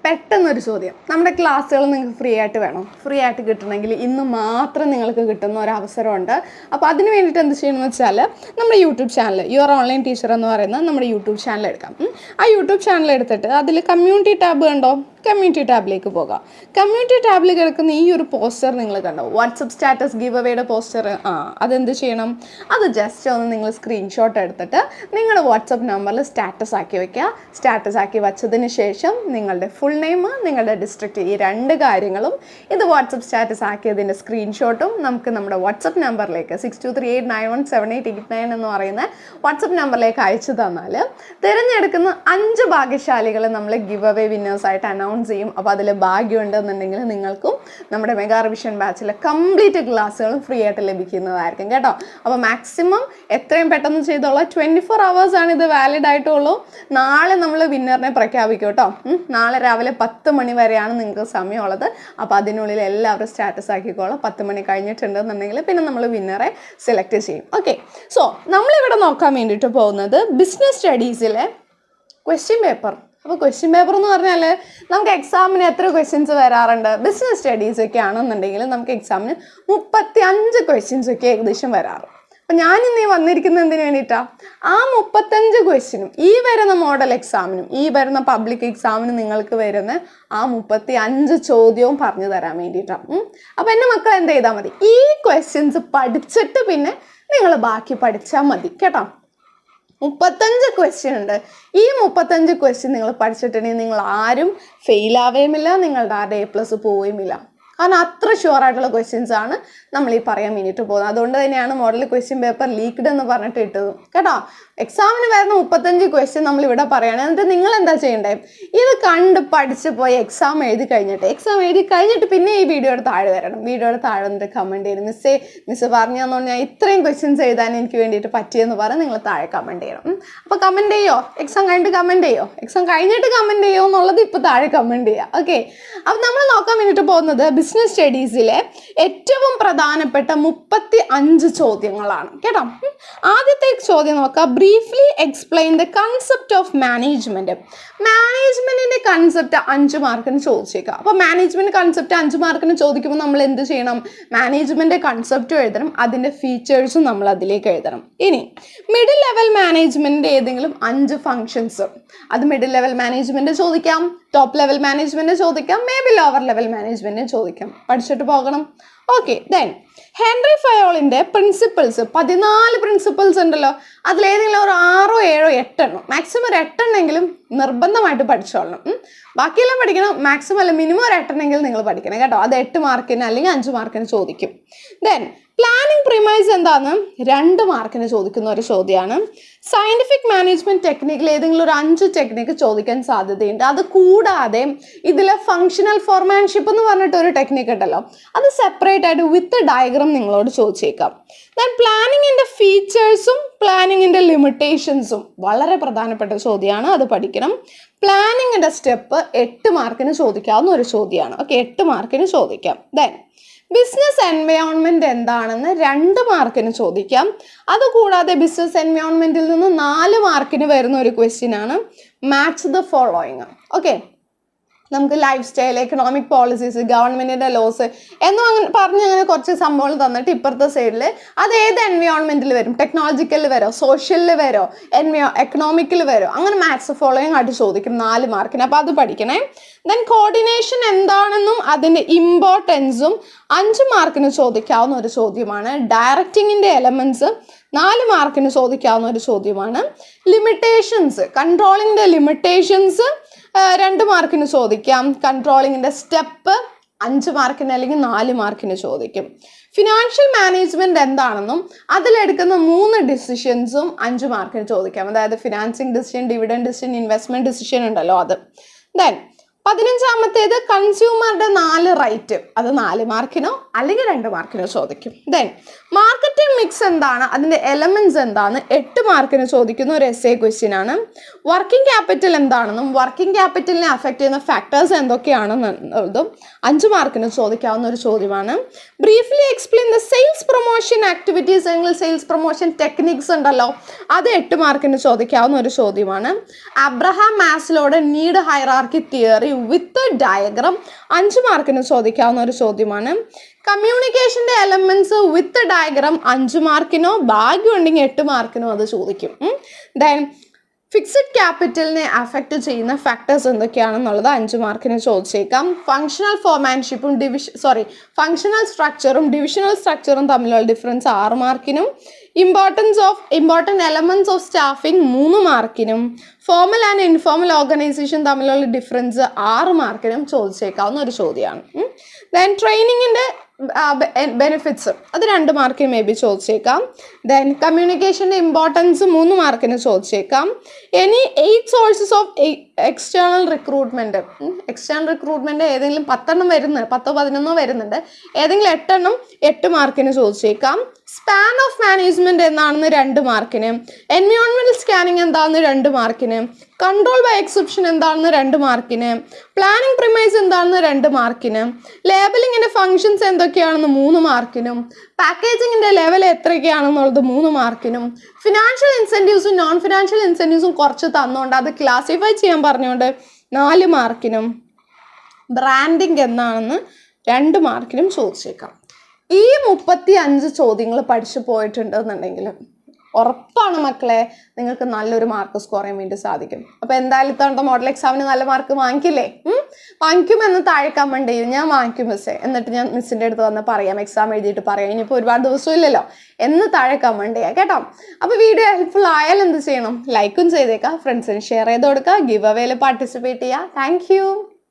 പെട്ടെന്നൊരു ചോദ്യം, നമ്മുടെ ക്ലാസ്സുകൾ നിങ്ങൾക്ക് ഫ്രീ ആയിട്ട് വേണം, ഫ്രീ ആയിട്ട് കിട്ടണമെങ്കിൽ ഇന്ന് മാത്രം നിങ്ങൾക്ക് കിട്ടുന്ന ഒരു അവസരമുണ്ട്. അപ്പോൾ അതിന് വേണ്ടിയിട്ട് എന്ത് ചെയ്യണമെന്ന് വെച്ചാൽ നമ്മുടെ YouTube channel your online teacher എന്ന് പറയുന്ന നമ്മുടെ യൂട്യൂബ് ചാനൽ എടുക്കാം. ആ യൂട്യൂബ് ചാനൽ എടുത്തിട്ട് അതിൽ കമ്മ്യൂണിറ്റി ടാബ് കണ്ടോ, കമ്മ്യൂണിറ്റി ടാബിലേക്ക് പോകാം. കമ്മ്യൂണിറ്റി ടാബിൽ കിടക്കുന്ന ഈ ഒരു പോസ്റ്റർ നിങ്ങൾ കണ്ടോ, വാട്സപ്പ് സ്റ്റാറ്റസ് ഗിവ് അവയുടെ പോസ്റ്റർ. അതെന്ത് ചെയ്യണം, അത് ജസ്റ്റ് ഒന്ന് നിങ്ങൾ സ്ക്രീൻഷോട്ട് എടുത്തിട്ട് നിങ്ങളുടെ വാട്സപ്പ് നമ്പറിൽ സ്റ്റാറ്റസ് ആക്കി വെക്കുക. സ്റ്റാറ്റസ് ആക്കി വച്ചതിന് ശേഷം നിങ്ങളുടെ ഫുൾ നെയിം, നിങ്ങളുടെ ഡിസ്ട്രിക്റ്റ്, ഈ രണ്ട് കാര്യങ്ങളും ഇത് വാട്സപ്പ് സ്റ്റാറ്റസ് ആക്കിയതിൻ്റെ സ്ക്രീൻഷോട്ടും നമുക്ക് നമ്മുടെ വാട്സപ്പ് നമ്പറിലേക്ക് 6238917889 എന്ന് പറയുന്ന വാട്സപ്പ് നമ്പറിലേക്ക് അയച്ചു തന്നാൽ തിരഞ്ഞെടുക്കുന്ന 5 ഭാഗ്യശാലികളെ നമ്മൾ ഗിവ് അവേ വിന്നേഴ്സായിട്ട് അനൗൺസ് ചെയ്യും. അപ്പോൾ അതിൽ ഭാഗ്യമുണ്ടെന്നുണ്ടെങ്കിൽ നിങ്ങൾക്കും നമ്മുടെ മെഗാ റിവിഷൻ ബാച്ചിലെ കംപ്ലീറ്റ് ക്ലാസ്സുകളും ഫ്രീ ആയിട്ട് ലഭിക്കുന്നതായിരിക്കും കേട്ടോ. അപ്പോൾ മാക്സിമം എത്രയും പെട്ടെന്ന് ചെയ്തോളാം. 24 hours ആണ് ഇത് വാലിഡ് ആയിട്ടുള്ളൂ. നാളെ നമ്മൾ വിന്നറിനെ പ്രഖ്യാപിക്കും കേട്ടോ. നാളെ രാവിലെ 10 മണി വരെയാണ് നിങ്ങൾക്ക് സമയമുള്ളത്. അപ്പോൾ അതിനുള്ളിൽ എല്ലാവരും സ്റ്റാറ്റസ് ആക്കിക്കോളാം. 10 മണി കഴിഞ്ഞിട്ടുണ്ടെന്നുണ്ടെങ്കിൽ പിന്നെ നമ്മൾ വിന്നറെ സെലക്ട് ചെയ്യും. ഓക്കെ, സോ നമ്മളിവിടെ നോക്കാൻ വേണ്ടിയിട്ട് പോകുന്നത് ബിസിനസ് സ്റ്റഡീസിലെ ക്വസ്റ്റ്യൻ പേപ്പർ. അപ്പോൾ ക്വസ്റ്റ്യൻ പേപ്പർ എന്ന് പറഞ്ഞാൽ നമുക്ക് എക്സാമിന് എത്ര ക്വസ്റ്റ്യൻസ് വരാറുണ്ട്? ബിസിനസ് സ്റ്റഡീസ് ഒക്കെ ആണെന്നുണ്ടെങ്കിൽ നമുക്ക് എക്സാമിന് 35 ക്വസ്റ്റ്യൻസ് ഒക്കെ ഏകദേശം വരാറ്. അപ്പം ഞാനിന്ന് വന്നിരിക്കുന്നത് എന്തിനു വേണ്ടിയിട്ടാണ്? ആ 35 ക്വസ്റ്റ്യനും ഈ വരുന്ന മോഡൽ എക്സാമിനും ഈ വരുന്ന പബ്ലിക് എക്സാമിനും നിങ്ങൾക്ക് വരുന്ന ആ 35 ചോദ്യവും പറഞ്ഞു തരാൻ വേണ്ടിയിട്ടാണ്. അപ്പം എൻ്റെ മക്കൾ എന്ത് ചെയ്താൽ മതി, ഈ ക്വസ്റ്റ്യൻസ് പഠിച്ചിട്ട് പിന്നെ നിങ്ങൾ ബാക്കി പഠിച്ചാൽ മതി കേട്ടോ. 35 ക്വസ്റ്റ്യൻ ഉണ്ട്. ഈ 35 ക്വസ്റ്റ്യൻ നിങ്ങൾ പഠിച്ചിട്ടുണ്ടെങ്കിൽ നിങ്ങൾ ആരും ഫെയിലാവുകയുമില്ല, നിങ്ങളുടെ ആരുടെ A+ പോവുകയുമില്ല. കാരണം അത്ര ഷുവറായിട്ടുള്ള ക്വസ്റ്റ്യൻസ് ആണ് നമ്മൾ ഈ പറയാൻ വേണ്ടിയിട്ട് പോകുന്നത്. അതുകൊണ്ട് തന്നെയാണ് മോഡൽ ക്വസ്റ്റ്യൻ പേപ്പർ ലീക്ക്ഡ് എന്ന് പറഞ്ഞിട്ട് ഇട്ടത് കേട്ടോ. എക്സാമിന് വരുന്ന 35 ക്വസ്റ്റ്യൻ നമ്മൾ ഇവിടെ പറയുകയാണ്. എന്നിട്ട് നിങ്ങൾ എന്താ ചെയ്യേണ്ടത്, ഇത് കണ്ട് പഠിച്ച് പോയി എക്സാം എഴുതി കഴിഞ്ഞിട്ട് പിന്നെ ഈ വീഡിയോയുടെ താഴെ വരണം. വീഡിയോയുടെ താഴെ വന്നിട്ട് കമൻറ്റ് ചെയ്യണം. മിസ് പറഞ്ഞു തന്നോണ്ട് ഞാൻ ഇത്രയും ക്വസ്റ്റ്യൻസ് എഴുതാൻ എനിക്ക് വേണ്ടിയിട്ട് പറ്റിയെന്ന് പറഞ്ഞ് നിങ്ങൾ താഴെ കമൻറ്റ് ചെയ്യണം. അപ്പോൾ കമൻറ്റ് ചെയ്യോ, എക്സാം കഴിഞ്ഞിട്ട് കമൻറ്റ് ചെയ്യോ, എക്സാം കഴിഞ്ഞിട്ട് കമൻറ്റ് ചെയ്യോ എന്നുള്ളത് ഇപ്പോൾ താഴെ കമൻറ്റ് ചെയ്യുക. ഓക്കെ, അപ്പോൾ നമ്മൾ നോക്കാൻ വേണ്ടിയിട്ട് പോകുന്നത് ബിസിനസ് സ്റ്റഡീസിലെ ഏറ്റവും പ്രധാനപ്പെട്ട 35 ചോദ്യങ്ങളാണ് കേട്ടോ. ആദ്യത്തെ ചോദ്യം നോക്കാം. Briefly explain the concept of management. മാനേജ്മെന്റിന്റെ കൺസെപ്റ്റ് 5 മാർക്കിന് ചോദിച്ചേക്കാം. അപ്പോൾ മാനേജ്മെന്റ് കൺസെപ്റ്റ് 5 മാർക്കിന് ചോദിക്കുമ്പോൾ നമ്മൾ എന്ത് ചെയ്യണം, മാനേജ്മെന്റ് കൺസെപ്റ്റും എഴുതണം, അതിന്റെ ഫീച്ചേഴ്സും നമ്മൾ അതിലേക്ക് എഴുതണം. ഇനി മിഡിൽ ലെവൽ മാനേജ്മെന്റിന്റെ ഏതെങ്കിലും 5 ഫങ്ഷൻസ്, അത് മിഡിൽ ലെവൽ മാനേജ്മെന്റ് ചോദിക്കാം, ടോപ്പ് ലെവൽ മാനേജ്മെന്റ് ചോദിക്കാം, may be lower level management ചോദിക്കാം. പഠിച്ചിട്ട് പോകണം. ഓക്കെ, ദെൻ ഹെൻറി ഫയോളിന്റെ പ്രിൻസിപ്പിൾസ് 14 പ്രിൻസിപ്പിൾസ് ഉണ്ടല്ലോ, അതിലേതെങ്കിലും ഒരു 6, 7, 8 മാക്സിമം ഒരു 8 നിർബന്ധമായിട്ട് പഠിച്ചോളണം. ബാക്കിയെല്ലാം പഠിക്കണം, മാക്സിമം അല്ല മിനിമം ഒരു 8 നിങ്ങൾ പഠിക്കണം കേട്ടോ. അത് 8 മാർക്കിന് അല്ലെങ്കിൽ 5 മാർക്കിന് ചോദിക്കും. ദെൻ പ്ലാനിങ് പ്രിമൈസ് എന്താന്ന് 2 മാർക്കിന് ചോദിക്കുന്ന ഒരു ചോദ്യമാണ്. സയന്റിഫിക് മാനേജ്മെന്റ് ടെക്നിക്കിൽ ഏതെങ്കിലും ഒരു 5 ടെക്നിക്ക് ചോദിക്കാൻ സാധ്യതയുണ്ട്. അത് കൂടാതെ ഇതിലെ ഫങ്ഷണൽ ഫോർമാൻഷിപ്പ് എന്ന് പറഞ്ഞിട്ട് ഒരു ടെക്നിക്ക് ഉണ്ടല്ലോ, അത് സെപ്പറേറ്റ് ആയിട്ട് വിത്ത് ഡയഗ്രാം നിങ്ങളോട് ചോദിച്ചേക്കാം. ദെൻ പ്ലാനിങ്ങിന്റെ ഫീച്ചേഴ്സും പ്ലാനിങ്ങിന്റെ ലിമിറ്റേഷൻസും വളരെ പ്രധാനപ്പെട്ട ചോദ്യമാണ്, അത് പഠിക്കണം. പ്ലാനിങ്ങിന്റെ സ്റ്റെപ്പ് 8 മാർക്കിന് ചോദിക്കാവുന്ന ഒരു ചോദ്യമാണ്. ഓക്കെ, 8 മാർക്കിന് ചോദിക്കാം. ദെൻ ബിസിനസ് എൻവയോൺമെന്റ് എന്താണെന്ന് 2 മാർക്കിന് ചോദിക്കാം. അതുകൂടാതെ ബിസിനസ് എൻവയോൺമെന്റിൽ നിന്ന് 4 മാർക്കിന് വരുന്ന ഒരു ക്വസ്റ്റ്യൻ ആണ് മാച്ച് ദ ഫോളോയിങ്. ഓക്കെ, നമുക്ക് ലൈഫ് സ്റ്റൈൽ, എക്കണോമിക് പോളിസീസ്, ഗവൺമെന്റിന്റെ ലോസ് എന്നും അങ്ങനെ കുറച്ച് സംഭവങ്ങൾ തന്നിട്ട് ഇപ്പുറത്തെ സൈഡിൽ അത് ഏത് എൻവയോൺമെന്റിൽ വരും, ടെക്നോളജിക്കലിൽ വരോ, സോഷ്യലിൽ വരോ, എക്കണോമിക്കിൽ വരോ, അങ്ങനെ മാത്സ് ഫോളോയിങ് ആയിട്ട് ചോദിക്കും 4 മാർക്കിന്. അപ്പോൾ അത് പഠിക്കണേ. ദെൻ കോർഡിനേഷൻ എന്താണെന്നും അതിൻ്റെ ഇമ്പോർട്ടൻസും 5 മാർക്കിന് ചോദിക്കാവുന്ന ഒരു ചോദ്യമാണ്. ഡയറക്റ്റിങ്ങിൻ്റെ എലമെന്റ്സ് 4 മാർക്കിന് ചോദിക്കാവുന്ന ഒരു ചോദ്യമാണ്. ലിമിറ്റേഷൻസ്, കൺട്രോളിങ്ങിൻ്റെ ലിമിറ്റേഷൻസ് 2 മാർക്കിന് ചോദിക്കാം. കൺട്രോളിങ്ങിൻ്റെ സ്റ്റെപ്പ് 5 മാർക്കിന് അല്ലെങ്കിൽ 4 മാർക്കിന് ചോദിക്കും. ഫിനാൻഷ്യൽ മാനേജ്മെന്റ് എന്താണെന്നും അതിലെടുക്കുന്ന 3 ഡിസിഷൻസും 5 മാർക്കിന് ചോദിക്കാം. അതായത് financing decision, dividend decision, investment decision ഉണ്ടല്ലോ അത്. ദെൻ 15ാമത്തേത് കൺസ്യൂമറുടെ 4 റൈറ്റ്, അത് 4 മാർക്കിനോ അല്ലെങ്കിൽ 2 മാർക്കിനോ ചോദിക്കും. ദെൻ മാർക്കറ്റിംഗ് മിക്സ് എന്താണ്, അതിൻ്റെ എലമെന്റ്സ് എന്താണ് 8 മാർക്കിന് ചോദിക്കുന്ന ഒരു എസ്സേ ക്വസ്റ്റ്യൻ ആണ്. വർക്കിംഗ് ക്യാപിറ്റൽ എന്താണെന്നും വർക്കിംഗ് ക്യാപിറ്റലിനെ അഫക്റ്റ് ചെയ്യുന്ന ഫാക്ടേഴ്സ് എന്തൊക്കെയാണെന്നുള്ളതും 5 മാർക്കിന് ചോദിക്കാവുന്ന ഒരു ചോദ്യമാണ്. Briefly explain the sales promotion activities അല്ലെങ്കിൽ സെയിൽസ് പ്രൊമോഷൻ ടെക്നിക്സ് ഉണ്ടല്ലോ, അത് 8 മാർക്കിന് ചോദിക്കാവുന്ന ഒരു ചോദ്യമാണ്. അബ്രഹാം മാസ്ലോയുടെ need hierarchy theory with diagram 5 മാർക്കിന് ചോദിക്കാവുന്ന ഒരു ചോദ്യമാണ്. കമ്മ്യൂണിക്കേഷൻ്റെ എലമെൻറ്റ്സ് വിത്ത് ഡയഗ്രാം 5 മാർക്കിനോ ഭാഗ്യമുണ്ടെങ്കിൽ 8 മാർക്കിനോ അത് ചോദിക്കും. ദെൻ ഫിക്സഡ് ക്യാപിറ്റലിനെ അഫക്റ്റ് ചെയ്യുന്ന ഫാക്ടേഴ്സ് എന്തൊക്കെയാണെന്നുള്ളത് 5 മാർക്കിന് ചോദിച്ചേക്കാം. ഫങ്ഷണൽ ഫോർമാൻഷിപ്പും ഫങ്ഷണൽ സ്ട്രക്ചറും ഡിവിഷണൽ സ്ട്രക്ചറും തമ്മിലുള്ള ഡിഫറൻസ് 6 മാർക്കിനും, ഇമ്പോർട്ടൻറ്റ് എലമെൻറ്റ്സ് ഓഫ് സ്റ്റാഫിംഗ് 3 മാർക്കിനും, ഫോർമൽ ആൻഡ് ഇൻഫോർമൽ ഓർഗനൈസേഷൻ തമ്മിലുള്ള ഡിഫറൻസ് 6 മാർക്കിനും ചോദിച്ചേക്കാവുന്ന ഒരു ചോദ്യമാണ്. ദെൻ ട്രെയിനിങ്ങിൻ്റെ ബെനിഫിറ്റ്സ് അത് 2 മാർക്കിന് മേ ബി ചോദിച്ചേക്കാം. ദെൻ കമ്മ്യൂണിക്കേഷൻ്റെ ഇമ്പോർട്ടൻസ് 3 മാർക്കിന് ചോദിച്ചേക്കാം. Any 8 sources of external recruitment ഏതെങ്കിലും 10 വരുന്നുണ്ട്, 10-11 വരുന്നുണ്ട്, ഏതെങ്കിലും 8 മാർക്കിന് ചോദിച്ചേക്കാം. സ്പാൻ ഓഫ് മാനേജ്മെൻറ്റ് എന്താണെന്ന് 2 മാർക്കിന്, എൻവയോൺമെൻറ്റൽ സ്കാനിങ് എന്താണെന്ന് 2 മാർക്കിന്, കൺട്രോൾ ബൈ എക്സെപ്ഷൻ എന്താണെന്ന് 2 മാർക്കിന്, പ്ലാനിംഗ് പ്രിമൈസ് എന്താണെന്ന് 2 മാർക്കിന്, ലേബലിങ്ങിൻ്റെ ഫങ്ഷൻസ് എന്തൊക്കെയാണെന്ന് 3 മാർക്കിനും, പാക്കേജിങ്ങിൻ്റെ ലെവൽ എത്രയൊക്കെയാണെന്നുള്ളത് 3 മാർക്കിനും, ഫിനാൻഷ്യൽ ഇൻസെൻറ്റീവ്സും നോൺ ഫിനാൻഷ്യൽ ഇൻസെൻറ്റീവ്സും കുറച്ച് തന്നുകൊണ്ട് അത് ക്ലാസിഫൈ ചെയ്യാൻ പറഞ്ഞുകൊണ്ട് 4 മാർക്കിനും, ബ്രാൻഡിങ് എന്താണെന്ന് 2 മാർക്കിനും ചോദിച്ചേക്കാം. ഈ 35 ചോദ്യങ്ങൾ പഠിച്ചു പോയിട്ടുണ്ടെന്നുണ്ടെങ്കിൽ ഉറപ്പാണ് മക്കളെ നിങ്ങൾക്ക് നല്ലൊരു മാർക്ക് സ്കോർ ചെയ്യാൻ വേണ്ടി സാധിക്കും. അപ്പോൾ എന്തായാലും ഇത്തവണത്തെ മോഡൽ എക്സാമിന് നല്ല മാർക്ക് വാങ്ങിക്കില്ലേ? വാങ്ങിക്കുമെന്ന് താഴെ കമൻറ്റ് ചെയ്യും, ഞാൻ വാങ്ങിക്കും മിസ്സേ, എന്നിട്ട് ഞാൻ മിസ്സിൻ്റെ അടുത്ത് വന്ന് പറയാം, എക്സാം എഴുതിയിട്ട് പറയാം, ഇനിയിപ്പോൾ ഒരുപാട് ദിവസമില്ലല്ലോ എന്ന് താഴെ കമൻറ്റ് ചെയ്യാം കേട്ടോ. അപ്പോൾ വീഡിയോ ഹെൽപ്ഫുൾ ആയാൽ എന്ത് ചെയ്യണം? ലൈക്കും ചെയ്തേക്കാം, ഫ്രണ്ട്സിന് ഷെയർ ചെയ്ത് കൊടുക്കുക, ഗിവ് അവേയിൽ പാർട്ടിസിപ്പേറ്റ് ചെയ്യുക. താങ്ക്